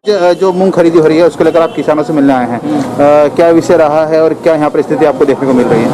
जो मूंग खरीदी हो रही है उसको लेकर आप किसानों से मिलने आए हैं, क्या विषय रहा है और क्या यहाँ पर स्थिति आपको देखने को मिल रही है?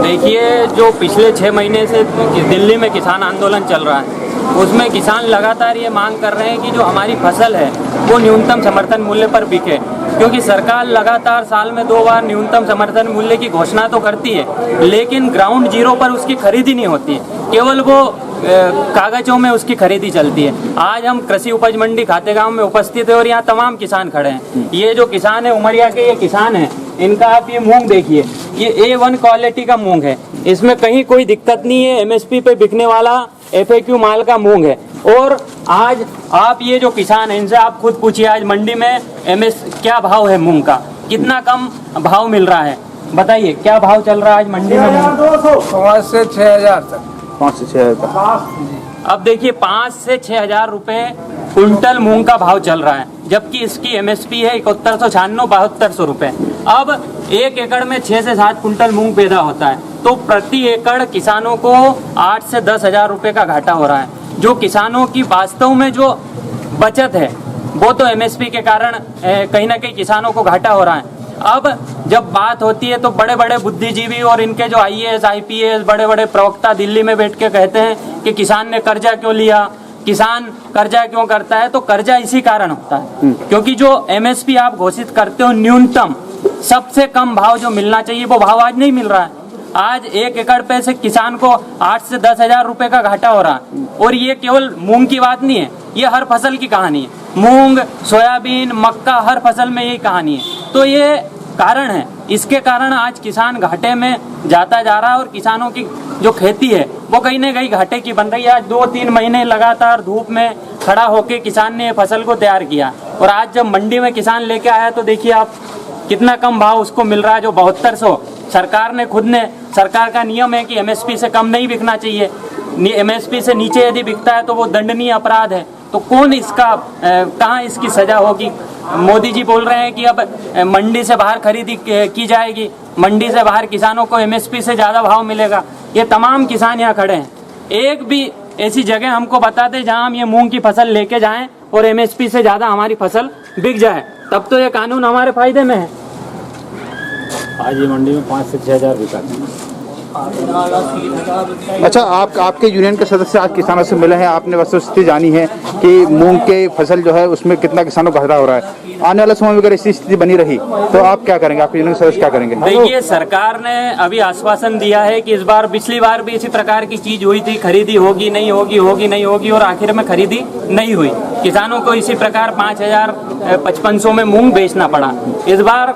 देखिए, जो पिछले 6 महीने से दिल्ली में किसान आंदोलन चल रहा है उसमें किसान लगातार ये मांग कर रहे हैं कि जो हमारी फसल है वो न्यूनतम समर्थन मूल्य पर बिके, क्योंकि सरकार लगातार साल में 2 बार न्यूनतम समर्थन मूल्य की घोषणा तो करती है लेकिन ग्राउंड जीरो पर उसकी खरीदी नहीं होती है, केवल वो कागजों में उसकी खरीदी चलती है। आज हम कृषि उपज मंडी खातेगांव में उपस्थित है और यहाँ तमाम किसान खड़े हैं। ये जो किसान है उमरिया के, ये किसान है, इनका आप ये मूंग देखिए, ये A1 क्वालिटी का मूंग है, इसमें कहीं कोई दिक्कत नहीं है, MSP पे बिकने वाला FAQ माल का मूंग है। और आज आप ये जो किसान है इनसे आप खुद पूछिए आज मंडी में क्या भाव है मूंग का, कितना कम भाव मिल रहा है, बताइए क्या भाव चल रहा है आज मंडी में? 5 से 6 हजार तक। 5 से 6 हज़ार। अब देखिए 5 से 6 हजार रुपए कुंटल मूंग का भाव चल रहा है, जबकि इसकी MSP है 7196-7200 रुपए। अब 1 एकड़ में 6 से 7 कुंटल मूंग पैदा होता है तो प्रति एकड़ किसानों को 8 से 10 हजार रुपए का घाटा हो रहा है। जो किसानों की वास्तव में जो बचत है वो तो MSP के कारण कहीं ना कहीं किसानों को घाटा हो रहा है। अब जब बात होती है तो बड़े बड़े बुद्धिजीवी और इनके जो IAS IPS बड़े बड़े प्रवक्ता दिल्ली में बैठ के कहते हैं कि किसान ने कर्जा क्यों लिया, किसान कर्जा क्यों करता है, तो कर्जा इसी कारण होता है क्योंकि जो MSP आप घोषित करते हो न्यूनतम सबसे कम भाव जो मिलना चाहिए वो भाव आज नहीं मिल रहा है। आज 1 एकड़ पे से किसान को 8 से 10 हजार रुपए का घाटा हो रहा है। और ये केवल मूंग की बात नहीं है, ये हर फसल की कहानी है, मूंग, सोयाबीन, मक्का, हर फसल में यही कहानी है। तो ये कारण है, इसके कारण आज किसान घाटे में जाता जा रहा है और किसानों की जो खेती है वो कहीं ना कहीं घाटे की बन रही है। आज 2-3 महीने लगातार धूप में खड़ा होकर किसान ने फसल को तैयार किया और आज जब मंडी में किसान लेके आया तो देखिए आप कितना कम भाव उसको मिल रहा है, जो 7200। सरकार ने खुद ने, सरकार का नियम है कि MSP से कम नहीं बिकना चाहिए, MSP से नीचे यदि बिकता है तो वो दंडनीय अपराध है। तो कौन इसका कहाँ इसकी सजा होगी? मोदी जी बोल रहे हैं कि अब मंडी से बाहर खरीदी की जाएगी, मंडी से बाहर किसानों को MSP से ज़्यादा भाव मिलेगा। ये तमाम किसान यहाँ खड़े हैं, एक भी ऐसी जगह हमको बता दे जहाँ हम ये मूंग की फसल लेके जाएं और MSP से ज़्यादा हमारी फसल बिक जाए, तब तो ये कानून हमारे फायदे में है। आज ये मंडी में 5 से 6 हजार बिका। अच्छा, आपके यूनियन के सदस्य आज किसानों से मिले हैं, आपने वस्तुस्थिति जानी है कि मूंग के फसल जो है उसमें कितना किसानों को घाटा हो रहा है। आने वाले समय में अगर ऐसी स्थिति बनी रही तो आप क्या करेंगे, आपके यूनियन के सदस्य क्या करेंगे? देखिए, सरकार ने अभी आश्वासन दिया है कि इस बार, पिछली बार भी इसी प्रकार की चीज हुई थी, खरीदी होगी नहीं होगी, होगी नहीं होगी, और आखिर में खरीदी नहीं हुई। किसानों को इसी प्रकार 5500 में मूंग बेचना पड़ा। इस बार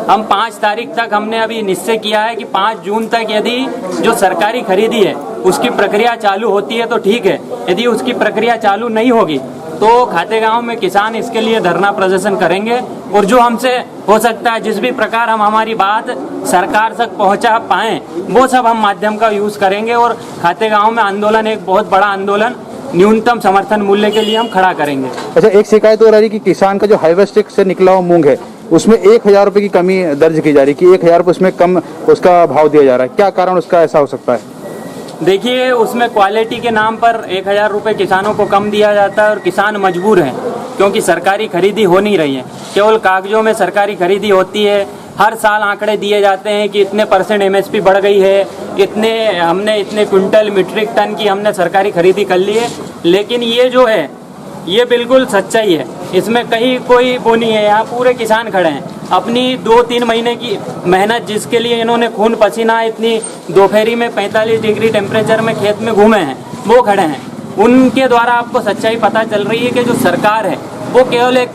हम 5 तारीख तक हमने अभी निश्चय किया है कि 5 जून तक यदि जो सरकारी खरीदी है उसकी प्रक्रिया चालू होती है तो ठीक है, यदि उसकी प्रक्रिया चालू नहीं होगी तो खातेगांव में किसान इसके लिए धरना प्रदर्शन करेंगे। और जो हमसे हो सकता है जिस भी प्रकार हम हमारी बात सरकार तक पहुंचा पाएं वो सब हम माध्यम का यूज करेंगे और खातेगांव में आंदोलन, एक बहुत बड़ा आंदोलन न्यूनतम समर्थन मूल्य के लिए हम खड़ा करेंगे। अच्छा, एक शिकायत हो रही है कि किसान का जो हार्वेस्टिंग से निकला हुआ मूंग है उसमें 1000 रुपये की कमी दर्ज की जा रही है कि 1000 रुपये उसमें कम उसका भाव दिया जा रहा है, क्या कारण उसका ऐसा हो सकता है? देखिए, उसमें क्वालिटी के नाम पर 1000 रुपये किसानों को कम दिया जाता है और किसान मजबूर हैं क्योंकि सरकारी खरीदी हो नहीं रही है, केवल कागजों में सरकारी खरीदी होती है। हर साल आंकड़े दिए जाते हैं कि इतने % MSP बढ़ गई है, हमने इतने क्विंटल मीट्रिक टन की हमने सरकारी खरीदी कर ली है, लेकिन ये जो है ये बिल्कुल सच्चाई है, इसमें कहीं कोई वो नहीं है। यहाँ पूरे किसान खड़े हैं, अपनी 2-3 महीने की मेहनत जिसके लिए इन्होंने खून पसीना इतनी दोपहरी में 45 डिग्री टेम्परेचर में खेत में घूमे हैं, वो खड़े हैं। उनके द्वारा आपको सच्चाई पता चल रही है कि जो सरकार है वो केवल एक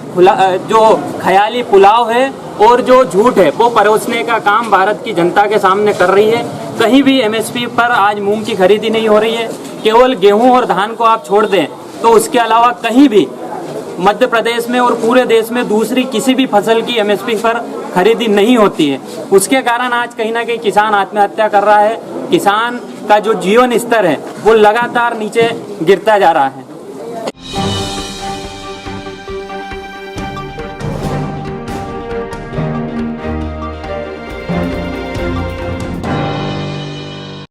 जो ख्याली पुलाव है और जो झूठ है वो परोसने का काम भारत की जनता के सामने कर रही है। कहीं भी MSP पर आज मूंग की खरीदी नहीं हो रही है, केवल गेहूं और धान को आप छोड़ दें तो उसके अलावा कहीं भी मध्य प्रदेश में और पूरे देश में दूसरी किसी भी फसल की MSP पर खरीदी नहीं होती है। उसके कारण आज कहीं ना कहीं किसान आत्महत्या कर रहा है, किसान का जो जीवन स्तर है वो लगातार नीचे गिरता जा रहा है।